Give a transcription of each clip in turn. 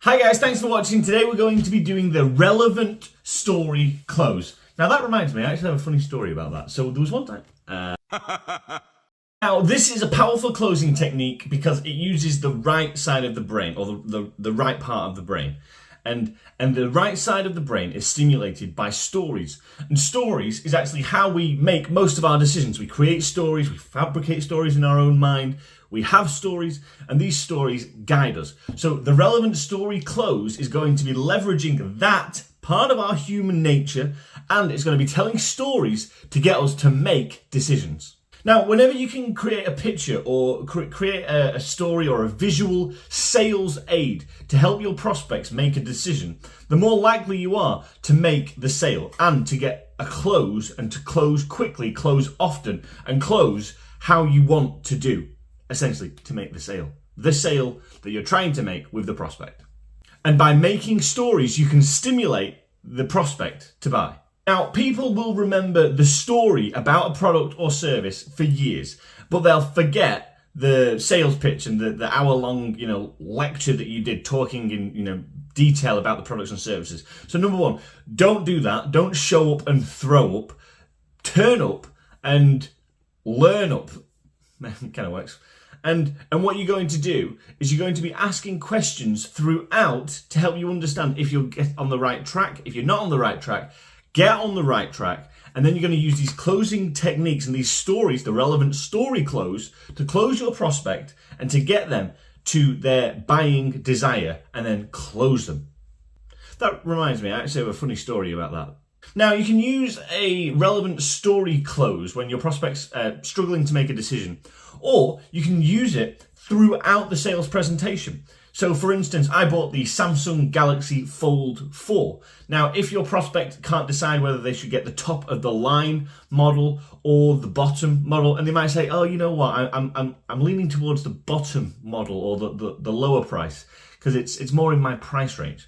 Hi guys, thanks for watching. Today we're going to be doing the relevant story close. Now that reminds me, I actually have a funny story about that. So there was one time... Now this is a powerful closing technique because it uses the right side of the brain, or the right part of the brain. And the right side of the brain is stimulated by stories. And stories is actually how we make most of our decisions. We create stories, we fabricate stories in our own mind, we have stories, and these stories guide us. So the relevant story close is going to be leveraging that part of our human nature, and it's going to be telling stories to get us to make decisions. Now, whenever you can create a picture or create a story or a visual sales aid to help your prospects make a decision, the more likely you are to make the sale and to get a close, and to close quickly, close often, and close how you want to do, essentially to make the sale that you're trying to make with the prospect. And by making stories, you can stimulate the prospect to buy. Now, people will remember the story about a product or service for years, but they'll forget the sales pitch and the hour-long, lecture that you did talking in, detail about the products and services. So number one, don't do that. Don't show up and throw up. Turn up and learn up. It kind of works. And what you're going to do is you're going to be asking questions throughout to help you understand if you'll get on the right track. If you're not on the right track, get on the right track, and then you're going to use these closing techniques and these stories, the relevant story close, to close your prospect and to get them to their buying desire and then close them. That reminds me, I actually have a funny story about that. Now, you can use a relevant story close when your prospect's struggling to make a decision, or you can use it throughout the sales presentation. So for instance, I bought the Samsung Galaxy Fold 4. Now, if your prospect can't decide whether they should get the top of the line model or the bottom model, and they might say, oh, you know what, I'm leaning towards the bottom model or the lower price because it's more in my price range.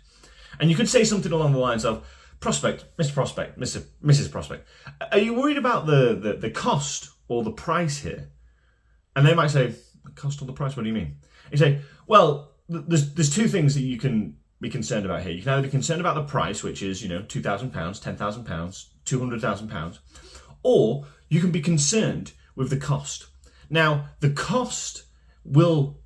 And you could say something along the lines of, Prospect, Mr. Prospect, Mrs. Prospect, are you worried about the cost or the price here? And they might say, the cost or the price, what do you mean? You say, well, there's two things that you can be concerned about here. You can either be concerned about the price, which is, £2,000, £10,000, £200,000, or you can be concerned with the cost. Now, the cost will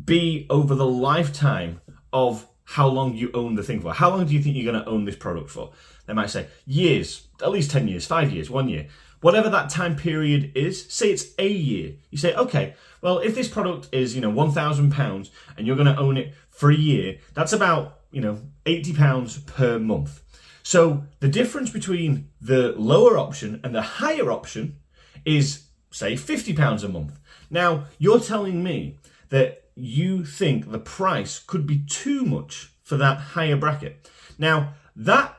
be over the lifetime of how long you own the thing for. How long do you think you're going to own this product for? They might say years, at least 10 years, 5 years, 1 year. Whatever that time period is, say it's a year. You say, okay, well, if this product is, £1,000 and you're going to own it for a year, that's about, £80 per month. So the difference between the lower option and the higher option is, say, £50 a month. Now, you're telling me that you think the price could be too much for that higher bracket. Now, that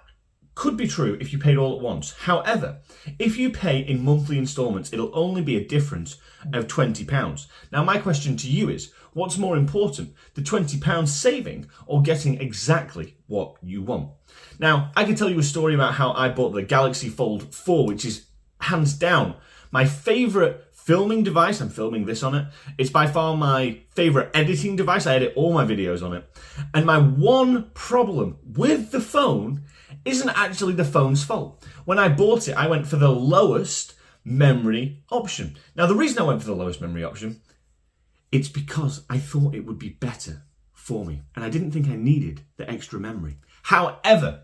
could be true if you paid all at once. However, if you pay in monthly installments, it'll only be a difference of £20. Now, my question to you is, what's more important, the £20 saving or getting exactly what you want? Now, I can tell you a story about how I bought the Galaxy Fold 4, which is hands down my favorite filming device. I'm filming this on it. It's by far my favorite editing device. I edit all my videos on it. And my one problem with the phone isn't actually the phone's fault. When I bought it, I went for the lowest memory option. Now, the reason I went for the lowest memory option, it's because I thought it would be better for me. And I didn't think I needed the extra memory. However,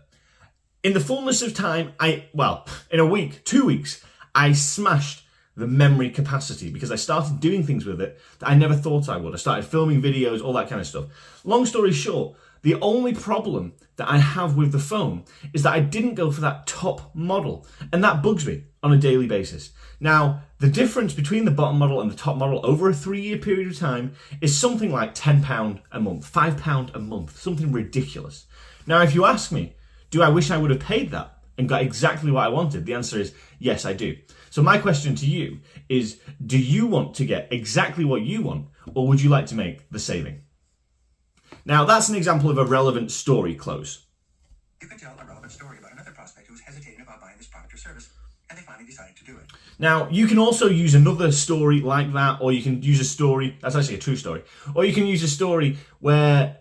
in the fullness of time, in a week, 2 weeks, I smashed the memory capacity because I started doing things with it that I never thought I would. I started filming videos, all that kind of stuff. Long story short, the only problem that I have with the phone is that I didn't go for that top model, and that bugs me on a daily basis. Now, the difference between the bottom model and the top model over a 3-year period of time is something like £10 a month, £5 a month, something ridiculous. Now, if you ask me, do I wish I would have paid that and got exactly what I wanted? The answer is yes, I do. So my question to you is, do you want to get exactly what you want, or would you like to make the saving? Now, that's an example of a relevant story close. You can tell a relevant story about another prospect who was hesitating about buying this product or service, and they finally decided to do it. Now, you can also use another story like that, or you can use a story, that's actually a true story, or you can use a story where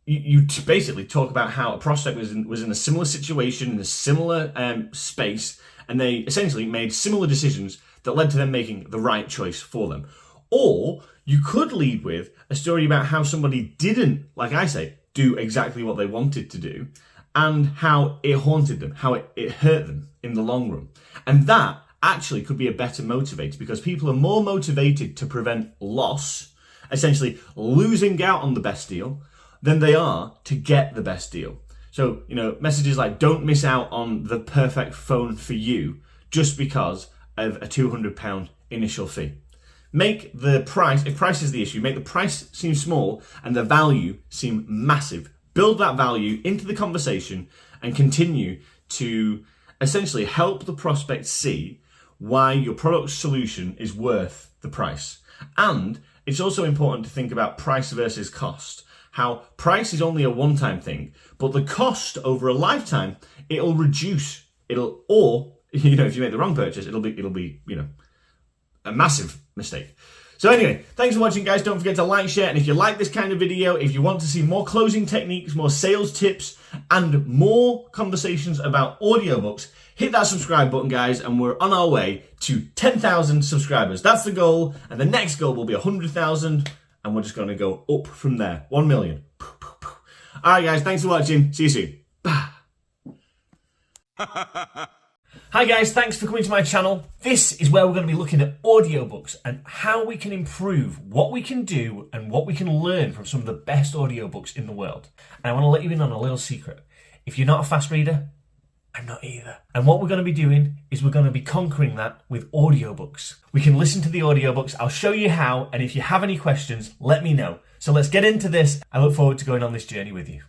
you basically talk about how a prospect was in a similar situation, in a similar space, and they essentially made similar decisions that led to them making the right choice for them. Or you could lead with a story about how somebody didn't, like I say, do exactly what they wanted to do, and how it haunted them, how it hurt them in the long run. And that actually could be a better motivator, because people are more motivated to prevent loss, essentially losing out on the best deal, than they are to get the best deal. So, messages like, don't miss out on the perfect phone for you just because of a £200 initial fee. Make the price, if price is the issue, make the price seem small and the value seem massive. Build that value into the conversation and continue to essentially help the prospect see why your product solution is worth the price. And it's also important to think about price versus cost. How price is only a one-time thing, but the cost over a lifetime, it'll reduce. Or if you make the wrong purchase, it'll be a massive mistake. So anyway, thanks for watching, guys. Don't forget to like, share, and if you like this kind of video, if you want to see more closing techniques, more sales tips, and more conversations about audiobooks, hit that subscribe button, guys, and we're on our way to 10,000 subscribers. That's the goal, and the next goal will be 100,000, and we're just going to go up from there. 1 million. All right, guys, thanks for watching. See you soon. Bye. Hi guys, thanks for coming to my channel. This is where we're going to be looking at audiobooks and how we can improve what we can do and what we can learn from some of the best audiobooks in the world. And I want to let you in on a little secret. If you're not a fast reader, I'm not either. And what we're going to be doing is we're going to be conquering that with audiobooks. We can listen to the audiobooks. I'll show you how, and if you have any questions, let me know. So let's get into this. I look forward to going on this journey with you.